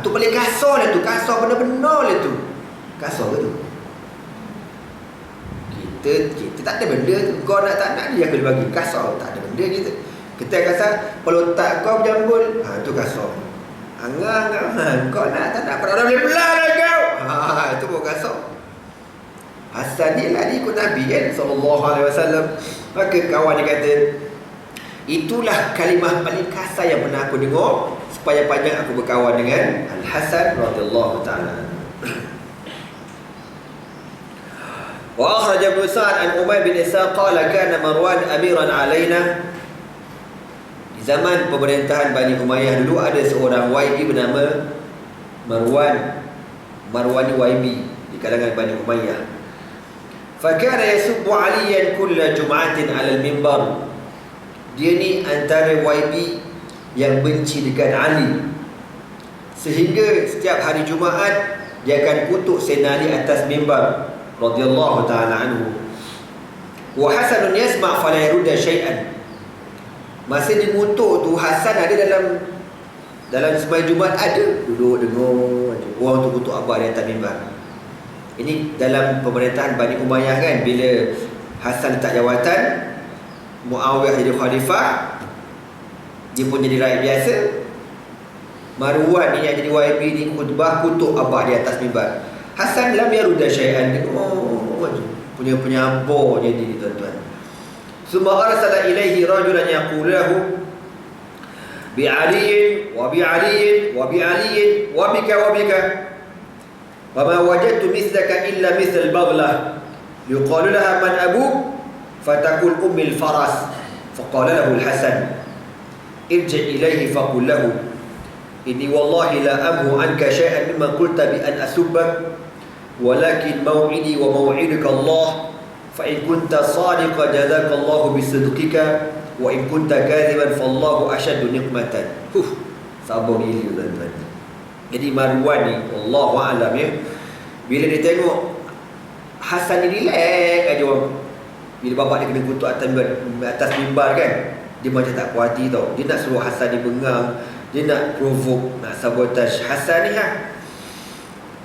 Tu paling kasar lah tu. Kasar benar-benar lah tu. Kasar ke tu? Kita tak ada benda tu. Kau nak tak nak, ni je aku boleh bagi. Kasar, tak ada benda kita. Kita kata pelotak kau berjambul, tu kasar. Angang, kau tak nak pada boleh belah dah kau. Itu pun kasar. Hasan ni lah ikut Nabi kan sallallahu alaihi wasallam. Maka kawan dia kata, itulah kalimah paling kasar yang pernah aku dengar sepanjang aku berkawan dengan Al-Hasan radhiyallahu ta'ala. Wa akhraj Ibn Sa'd an Umayy bin Isa qala kana Marwan amiran alaina. Di zaman pemerintahan Bani Umayyah dulu ada seorang YB bernama Marwani YB di kalangan Bani Umayyah. Fa kana yasubbu Aliyan kulla jum'atin 'ala al-minbar. Dia ni antara YB yang benci dengan Ali, sehingga setiap hari Jumaat dia akan kutuk Sayyidina Ali atas mimbar radhiyallahu ta'ala anhu. Wa Hasanun yasma' fala yarudda syai'an. Masa dia ngutuk tu, Hasan ada dalam sembahyang Jumaat, ada duduk dengar orang tu kutuk abah di atas mimbar. Ini dalam pemerintahan Bani Umayyah kan, bila Hasan letak jawatan, Muawiyah jadi khalifah, dia pun jadi rakyat biasa. Marwan ni yang jadi YB ni khutbah kutuk abah di atas mimbar. Hasan lam yarudda syai'an. Punya penyambor jadi tuan-tuan. Summa arsala ilaihi rajulan yaqulu lahu bi aliyin wa bi aliyin wa bi aliyin wa bika wa ma wajadtu mithlaka illa mithl baghlah yuqalu laha man abuk fatakul ummi al-faras. Faqala lahu al-Hasan irji ilaihi faqul lahu inni wallahi la amhu anka syai'an mimma qulta bi an asubbak walakin maw'idi wa maw'iduka Allah fa in kunta sadiqan jazaka Allah bisidqika wa in kunta kadhiban fallahu ashaddu niqmatan. Sabar gila tuan-tuan. Jadi Marwan ni wallahu a'lam ya, bila dia tengok Hasan ni relax aja orang, bila bapak dia kena kutuk atas mimbar kan, dia macam tak puas hati tau. Dia nak suruh Hasan ni bengang, dia nak provoke, nak sabotage Hasan ni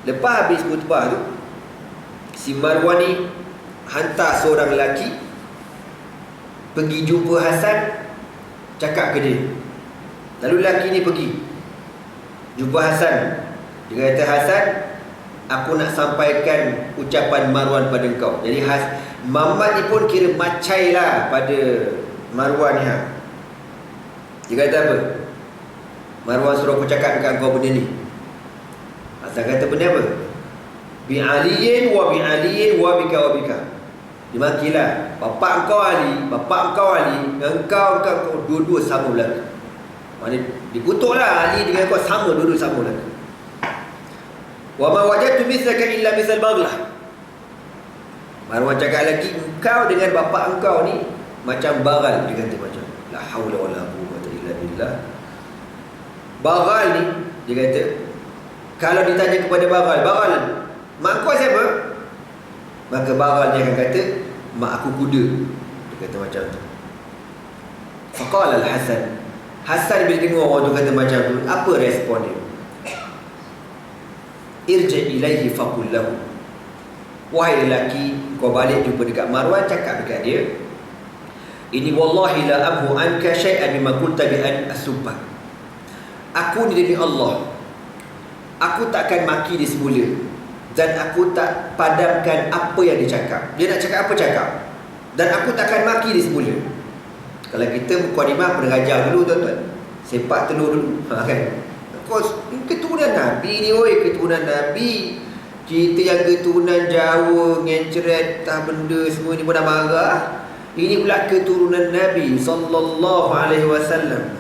Lepas habis khutbah tu, si Marwan ni hantar seorang lelaki pergi jumpa Hasan, cakap ke dia. Lalu lelaki ni pergi jumpa Hasan. Dia kata, Hasan, aku nak sampaikan ucapan Marwan pada kau. Jadi Muhammad ni pun kira macai lah pada Marwan ni Dia kata apa? Marwan suruh aku cakap dekat kau benda ni. Hasan kata, benda apa? Bi aliyin wa bika wa bika. Dia makilah, bapak engkau Ali, engkau dua-dua sama belaka. Maknanya dikutuklah Ali dengan kau sama, dua-dua sama belaka. Wa ma wajadtu mithlaka illa mithl baghlah. Marwan cakap lagi, engkau dengan bapak engkau ni macam bagal. Dia kata macam la haula wala quwwata illa billah. Bagal ni, dia kata, kalau ditanya kepada bagal, mak kau siapa? Maka bagal dia akan kata, mak aku kuda. Dia kata macam tu. Faqala al-Hasan. Hasan bila dengar orang tu kata macam tu, apa respon dia? Irji ilaihi faqul lahu. Wahai lelaki, kau balik jumpa dekat Marwan, cakap dekat dia, ini wallahi la amhu anka syai'an mimma qulta bi an asubbak. Aku ni demi Allah, aku takkan maki dia semula, dan aku tak padamkan apa yang dia cakap. Dia nak cakap apa, cakap. Dan aku takkan maki dia semula. Kalau kita mukadimah pernah ajar dulu tuan-tuan, sepak telur dulu kan. Keturunan Nabi ni, keturunan Nabi. Kita yang keturunan Jawa, ngenceret, tak benda semua ni pun dah marah. Ini pula keturunan Nabi sallallahu alaihi wasallam.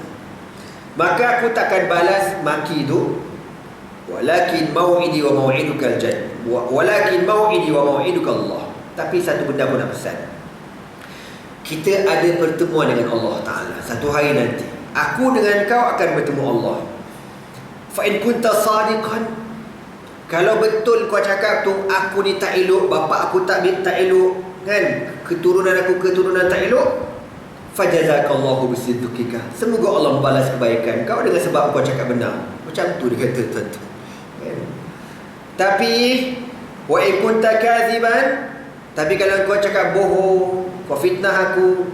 Maka aku takkan balas maki tu. Walakin mau'idi wa mau'iduka al-jannah. Walakin mau'idi wa mau'iduka Allah. Tapi satu benda aku nak pesan. Kita ada pertemuan dengan Allah Ta'ala satu hari nanti. Aku dengan kau akan bertemu Allah. Fa in kunta sadiqan, kalau betul kau cakap tu aku ni tak elok, bapak aku tak elok kan, keturunan aku keturunan tak elok, fajazakallahu bisidqika, semoga Allah membalas kebaikan kau dengan sebab kau cakap benar. Macam tu dia kata tuan-tuan kan? Tapi wa in kunta kadziban, tapi kalau kau cakap bohong, kau fitnah aku,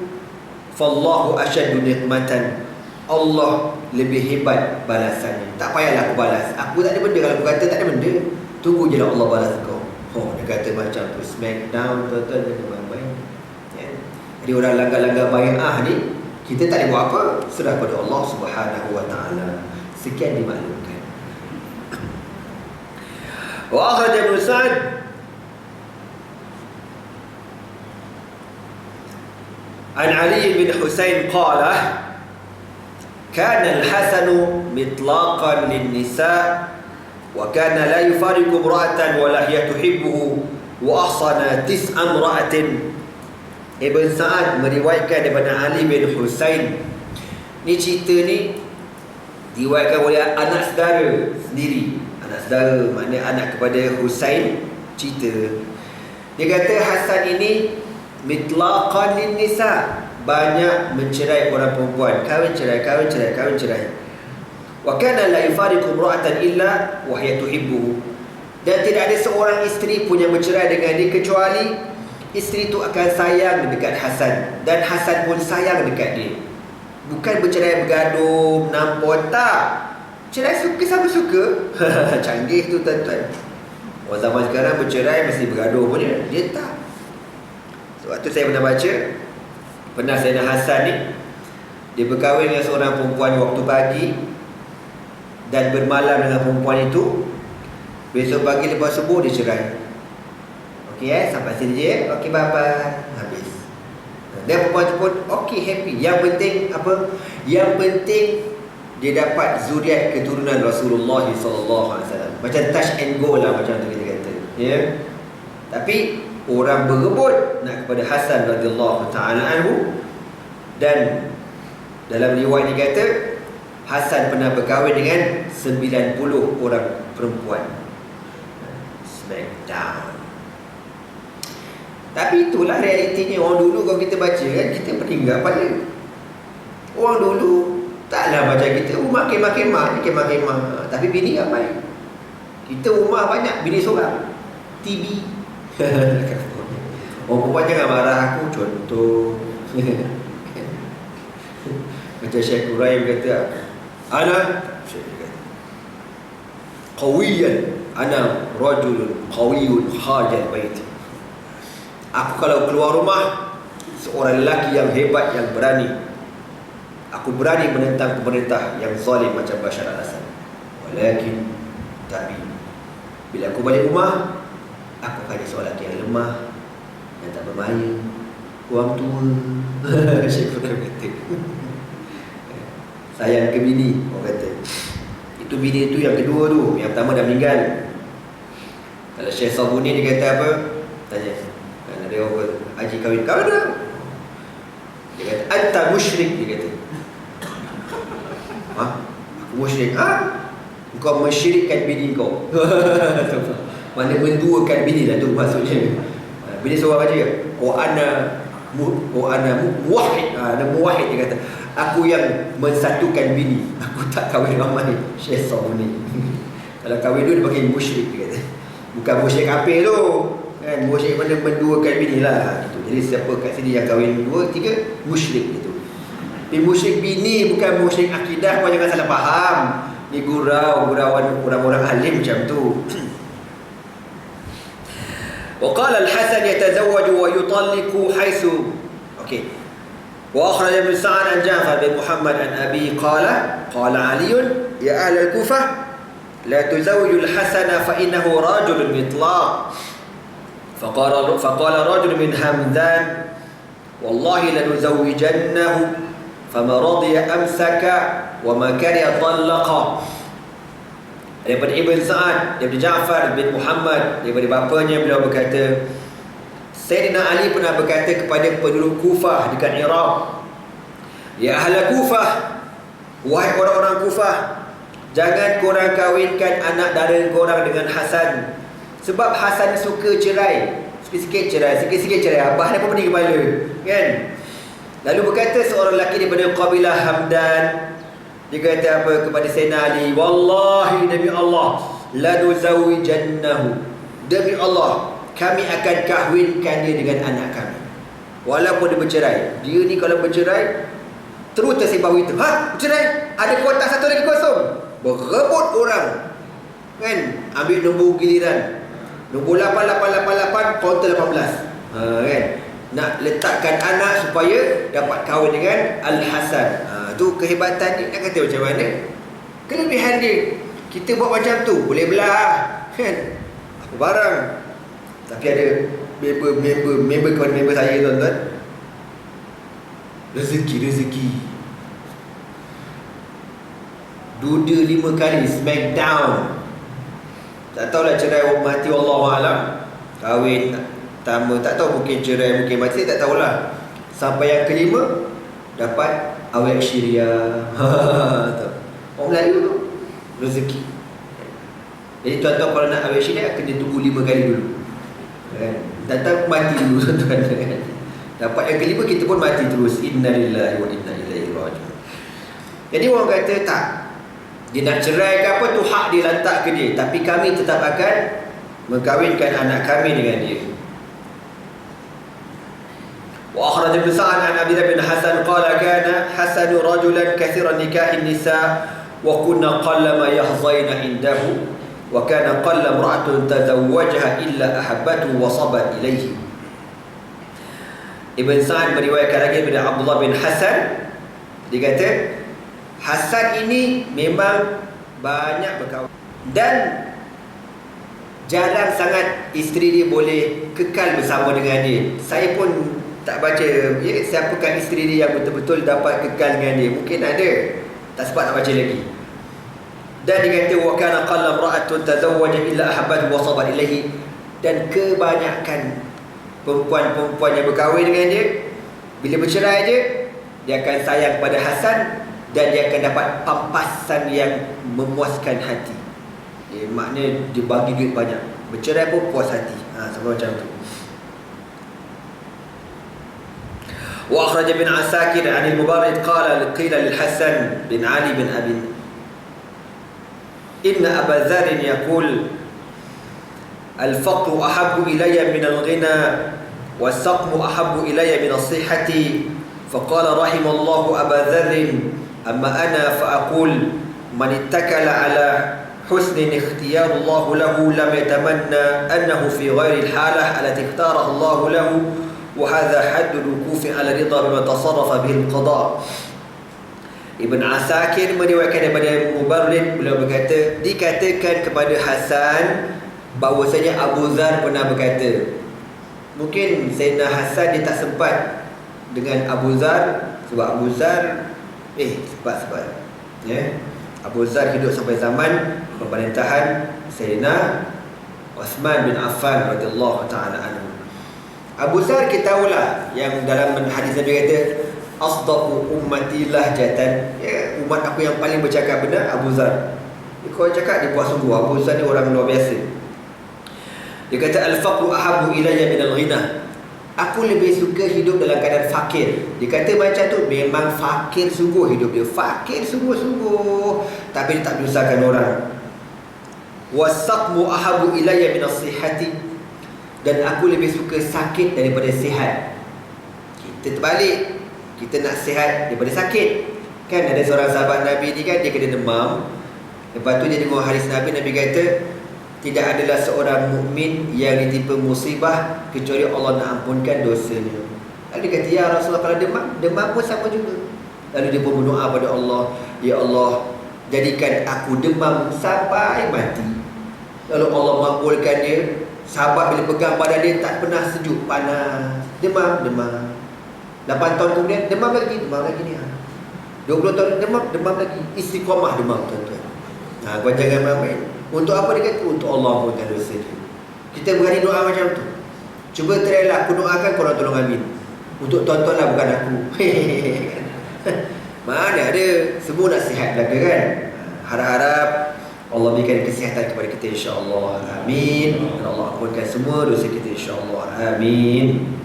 fallahu asyaddu nikmatan. Allah lebih hebat balasannya. Tak payahlah aku balas. Aku tak ada benda. Kalau aku kata tak ada benda, tunggu je lah Allah balas kau. Oh, dia kata macam tu, smack down, tuan-tuan, dia main-main. Ya. Jadi orang langgar-langgar bai'ah ni, kita tak boleh buat apa. Serah pada Allah Subhanahu wa ta'ala. Sekian dimaklumkan. Wa akhraj Ibn Sa'd an Ali bin Husain qala kana al-Hasanu mitlaqan lin-nisa wa kana la yufariqu imra'atan wa la hiya tuhibbuhu wa ahsana tis'an imra'atin. Ibn Sa'ad meriwayatkan daripada Ali bin Husain. Ni cerita ni diriwayatkan oleh anak saudara sendiri. Anak saudara maknanya anak kepada Husain cerita. Dia kata Hasan ini mitlaqan lin-nisa, banyak mencerai orang perempuan, kahwin cerai, kahwin cerai, kahwin cerai. Wa kana la yufariqu imra'atan illa wa hiya tuhibbuhu. Dan tidak ada seorang isteri pun yang bercerai dengan dia kecuali isteri itu akan sayang dekat Hasan dan Hasan pun sayang dekat dia. Bukan bercerai bergaduh, nampol, tak. Cerai suka sama suka. Canggih tu tuan-tuan. Orang zaman sekarang bercerai mesti bergaduh punya. Dia tak. Sebab tu saya pernah baca, pernah Sayyidina Hasan ni, dia berkahwin dengan seorang perempuan waktu pagi dan bermalam dengan perempuan itu. Besok pagi lepas subuh dia cerai. Okey sampai sini je. Okey bye-bye. Habis. Dan perempuan tu pun okey, happy. Yang penting apa? Yang penting dia dapat zuriat keturunan Rasulullah sallallahu alaihi wasallam. Macam touch and go lah, macam tu kita kata. Ya. Tapi orang berebut nak kepada Hasan radhiyallahu taala anhu. Dan dalam riwayat ni kata Hasan pernah berkahwin dengan 90 orang perempuan. Smackdown. Tapi itulah realitinya. Orang dulu kalau kita baca kan, kita peninggal pada orang dulu taklah macam kita rumah kemah-kemah, kemah-kemah. Tapi bini ramai. Kita rumah banyak, bini seorang. TV. Orang perempuan jangan marah aku. Contoh macam Syekh Quraim kata, ana qawiyan, ana rajulun qawiyun khajal bait. Aku kalau keluar rumah seorang lelaki yang hebat, yang berani. Aku berani menentang pemerintah yang zalim macam Bashar al-Assad. Walakin, tapi bila aku balik rumah, aku akan jadi seorang lelaki yang lemah, yang tak berbahaya, orang tua. Syekh Quraim kata. Sayang ke bini, orang kata. Itu bini itu yang kedua tu. Yang pertama dah meninggal. Kalau Syekh Sabuni dia kata apa? Tanya. Kan ada orang haji kahwin. Kahwin dah. Dia kata, anta musyrik, dia kata. Ha? Aku musyrik. Ha? Kau mensyirikkan bini kau. Mana menduakan bini lah tu maksudnya. Bini seorang aja. Ana muwahhid. Ana muwahhid, dia kata. Aku yang mensatukan bini. Aku tak kahwin ramai. Syekh Sabuni. Kalau kahwin dulu dia pakai musyrik, dia kata. Bukan musyrik kafir tu kan, musyrik mana menduakan bini lah gitu. Jadi siapa kat sini yang kahwin 2, 3 musyrik gitu. Tapi musyrik bini bukan musyrik akidah. Kau jangan salah faham. Ni gurauan orang-orang alim macam tu. Wa qala al-Hasan yatazawwaju wa yutalliqu haitsu. Okey. Wa akhraj Ibn Sa'd an Ja'far bin Muhammad an Abi qala Ali ya ahli al-Kufah la tuzawwiju al-Hasan fa innahu rajulun mitlaq. فقال رجل من همدان والله لنزوجنه فما رضي أمسك وما كره طلق. Daripada Ibn Sa'ad, daripada Ja'far bin Muhammad, daripada bapanya, beliau berkata, Sayyidina Ali pernah berkata kepada penduduk Kufah dekat Iraq, ya ahli Kufah, wahai orang-orang Kufah, jangan korang kahwinkan anak dara korang dengan Hasan. Sebab Hasan suka cerai. Sikit-sikit cerai, sikit-sikit cerai. Abah dia pun pening kepala, kan? Lalu berkata seorang lelaki daripada kabilah Hamdan, dia kata apa kepada Sayyidina Ali, wallahi demi Allah, la nuzawijannahu, demi Allah kami akan kahwinkan dia dengan anak kami. Walaupun dia bercerai, dia ni kalau bercerai terus tersebar itu. Bercerai, ada kotak satu lagi kosong, berebut orang, kan? Ambil nombor giliran, nombor 8888 kaunter 18, kan? Nak letakkan anak supaya dapat kahwin dengan Al-Hasan. Tu kehebatan ni, nak kata macam mana? Kelebihan dia. Kita buat macam tu boleh belah, kan? Apa barang. Tapi ada member kepada member saya, tuan-tuan, rezeki duda 5 kali, smackdown. Tak tahulah cerai mati, Wallahualam. Kahwin pertama tak tahu, mungkin cerai, mungkin mati, tak tahulah. Sampai yang kelima dapat awet syiriah. Orang Melayu tu rezeki. Jadi tuan-tuan kalau nak awet syiriah kena tunggu 5 kali dulu, kan? Datang mati dulu, tuan-tuan, kan? Dapat yang kelima kita pun mati terus. Innalillahi wa inna ilaihi raji'un. Jadi orang kata tak, dia nak cerai ke apa tu hak dia, lantak ke dia, tapi kami tetap akan mengkahwinkan anak kami dengan dia. Wa akhraj Ibn Sa'ad an Abi bin Hasan qala kana Hasan rajulan kathiran nikahin nisa wa kunna qalla ma yahzaina indahu wa kana qalla imra'atun tazawwajaha illa ahabbatu wa sabat ilaihi. Ibn Sa'ad meriwayatkan lagi daripada Abdullah bin Hasan, dia kata Hasan ini memang banyak berkahwin dan jarang sangat isteri dia boleh kekal bersama dengan dia. Saya pun tak baca siapakah isteri dia yang betul-betul dapat kekal dengan dia. Mungkin ada, tak sempat nak baca lagi. Dan dia kata wa kana qalla imra'atun tazawwaja illa ahabbat wa sabat ilaihi, dan kebanyakan perempuan-perempuan yang berkahwin dengan dia, bila bercerai dia akan sayang pada Hasan dan dia akan dapat pampasan yang memuaskan hati. Maknanya dia bagi duit banyak, bercerai pun puas hati. Sama macam tu. Wa akhraj bin Asakir an al-Mubarak qala qila lil Hasan bin Ali bin Abi inna Aba Dharr yaqul al-faqru ahabbu ilayya min al-ghina was-saqmu ahabbu ilayya min as-sihhati faqala rahimallahu Aba Dharr amma ana fa'aqul man ittakala ala husnin ikhtiyar Allah lahu lam yatamanna annahu fi ghairi al-halah allati ikhtaraha Allah lahu wa hadha hadd al-wukuf ala ridha bima tasarrafa bihi al-qada. Ibn Asakir meriwayatkan daripada Mubarrid, beliau berkata dikatakan kepada Hasan bahawasanya Abu Dharr pernah berkata, mungkin Sayyidina Hasan dia tak sempat dengan Abu Dharr sebab Abu Dharr sempat Abu Dharr hidup sampai zaman pemerintahan Sayyidina Uthman bin Affan radhiyallahu ta'ala anhu. Abu Dharr kita tahulah yang dalam hadis Nabi kata asdaqu ummati lahjatan, umat aku yang paling bercakap benar Abu Dharr. Kalau cakap dia buat sungguh. Abu Dharr ni orang luar biasa. Dia kata al-faqru ahabbu ilayya min al-ghina, aku lebih suka hidup dalam keadaan fakir. Dia kata macam tu, memang fakir sungguh hidup dia, fakir sungguh-sungguh, tapi dia tak menyusahkan orang. Was-saqmu ahabbu ilayya min as-sihhati, dan aku lebih suka sakit daripada sihat. Kita terbalik, kita nak sihat daripada sakit. Kan ada seorang sahabat Nabi ni kan, dia kena demam. Lepas tu dia dengar hadis Nabi, Nabi kata tidak adalah seorang mukmin yang ditimpa musibah kecuali Allah nak ampunkan dosanya. Lalu dia kata, ya Rasulullah, kalau demam pun sama juga. Lalu dia pun berdoa pada Allah, ya Allah, jadikan aku demam sampai mati. Lalu Allah makbulkan dia. Sahabat bila pegang badan dia tak pernah sejuk, panas, demam. 8 tahun kemudian demam lagi ni. 20 tahun demam lagi. Istiqamah demam, tuan-tuan. Kau jangan main-main. Untuk apa dia kata? Untuk Allah ampunkan dosa dia. Kita berani doa macam tu. Cuba try lah, aku doakan, korang tolong amin. Untuk tuan-tuan lah, bukan aku. Mana ada, semua nak sihat belaka kan. Harap-harap Allah berikan kesihatan kepada kita, insya-Allah. Amin. Dan Allah ampunkan semua dosa kita, insya-Allah. Amin.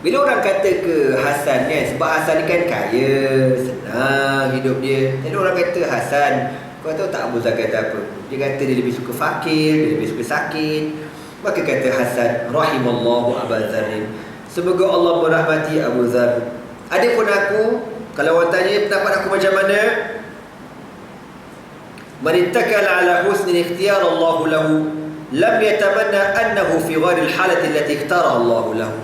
Bila orang kata ke Hasan kan, sebab Hasan ni kan kaya, senang hidup dia. Jadi orang kata Hasan, kau tahu tak Abu Dharr kata apa? Dia kata dia lebih suka fakir, dia lebih suka sakit. Maka kata Hasan, rahimallahu Aba Dharr, Semoga Allah merahmati Abu Dhar. Adapun aku, kalau orang tanya pendapat aku macam mana, man ittakala ala husni ikhtiyar Allah lahu lam yatamanna annahu fi ghairi al-halati allati ikhtara Allah lahu.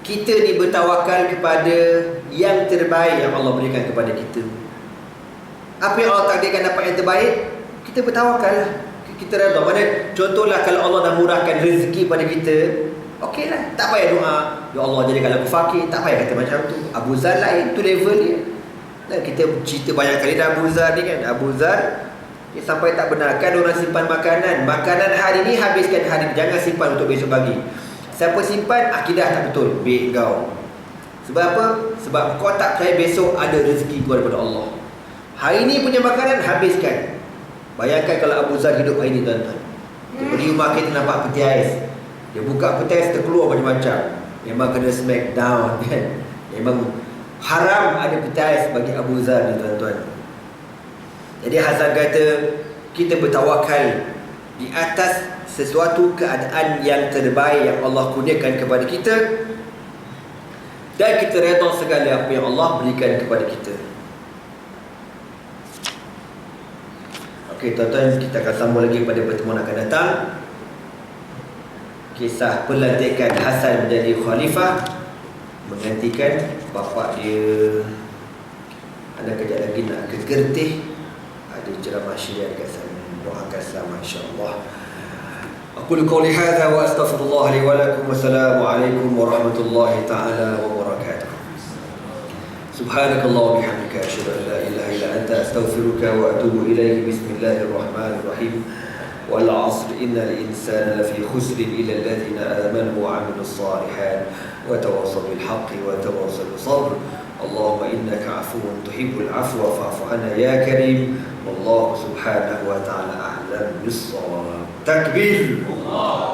Kita ni bertawakal kepada yang terbaik yang Allah berikan kepada kita. Apa yang Allah takdirkan dapat yang terbaik, kita bertawakal lah. Kita redha. Mana contohlah kalau Allah dah murahkan rezeki pada kita, okeylah, tak payah doa, ya Allah jadikan aku fakir, tak payah kata macam tu. Abu Zar lain, tu level dia. Dan kita cerita banyak kali dah Abu Zar ni kan. Abu Zar dia sampai tak benarkan orang simpan makanan hari ni, habiskan hari ni, jangan simpan untuk besok pagi. Siapa simpan, akidah tak betul, baik kau. Sebab apa? Sebab kau tak percaya besok ada rezeki kau daripada Allah. Hari ni punya makanan, habiskan. Bayangkan kalau Abu Zar hidup hari ni, tuan-tuan. Dia pergi rumah kita nampak peti ais, dia buka peti ais, terkeluar macam-macam. Memang kena smack down kan. Memang haram ada peti ais bagi Abu Zar ni, tuan-tuan. Jadi Hasan kata, kita bertawakal di atas sesuatu keadaan yang terbaik yang Allah kurniakan kepada kita, dan kita redha segala apa yang Allah berikan kepada kita. Okey tuan-tuan, kita akan sambung lagi pada pertemuan akan datang. Kisah pelantikan Hasan menjadi khalifah, menggantikan bapa dia. Ada kejap lagi nak ke Gertih, ada ceramah syiar kat sana. Doakan selamat insya-Allah. Aqulu qouli hadza wa astaghfirullah li wa lakum. Wassalamualaikum warahmatullahi taala wabarakatuh. Subhanakallah wa bihamdika asyhadu an la ilaha illa anta astaghfiruka wa atubu ilaik. Bismillahirrahmanirrahim. Wal 'asr innal insana lafi khusr illa alladhina amanu wa 'amilus shalihat wa tawassaw bil haqqi wa tawassaw bis sabr. Allahumma innaka 'afuwun tuhibbul 'afwa fa'fu 'anna ya karim. Wallahu subhanahu wa ta'ala a'lam bis-shawab. Takbir. Allah.